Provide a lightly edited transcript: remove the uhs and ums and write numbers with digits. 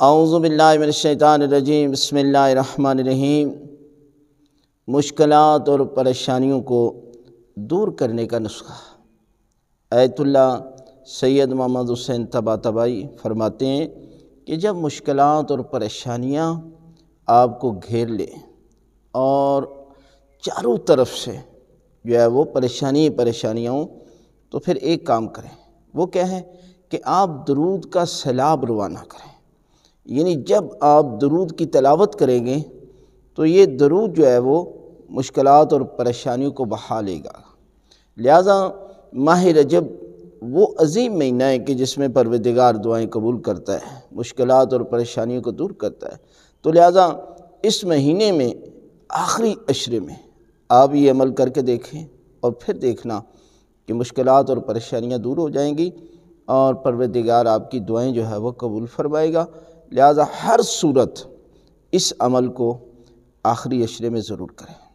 اعوذ باللہ من الشیطان الرجیم، بسم اللہ الرحمن الرحیم۔ مشکلات اور پریشانیوں کو دور کرنے کا نسخہ۔ آیت اللہ سید محمد حسین طباطبائی فرماتے ہیں کہ جب مشکلات اور پریشانیاں آپ کو گھیر لیں اور چاروں طرف سے جو ہے وہ پریشانیاں ہوں، تو پھر ایک کام کریں۔ وہ کیا ہے کہ آپ درود کا سیلاب روانہ کریں۔ یعنی جب آپ درود کی تلاوت کریں گے تو یہ درود جو ہے وہ مشکلات اور پریشانیوں کو بہا لے گا۔ لہٰذا ماہ رجب وہ عظیم مہینہ ہے کہ جس میں پروردگار دعائیں قبول کرتا ہے، مشکلات اور پریشانیوں کو دور کرتا ہے۔ تو لہٰذا اس مہینے میں آخری عشرے میں آپ یہ عمل کر کے دیکھیں اور پھر دیکھنا کہ مشکلات اور پریشانیاں دور ہو جائیں گی اور پروردگار آپ کی دعائیں جو ہے وہ قبول فرمائے گا۔ لہٰذا ہر صورت اس عمل کو آخری عشرے میں ضرور کریں۔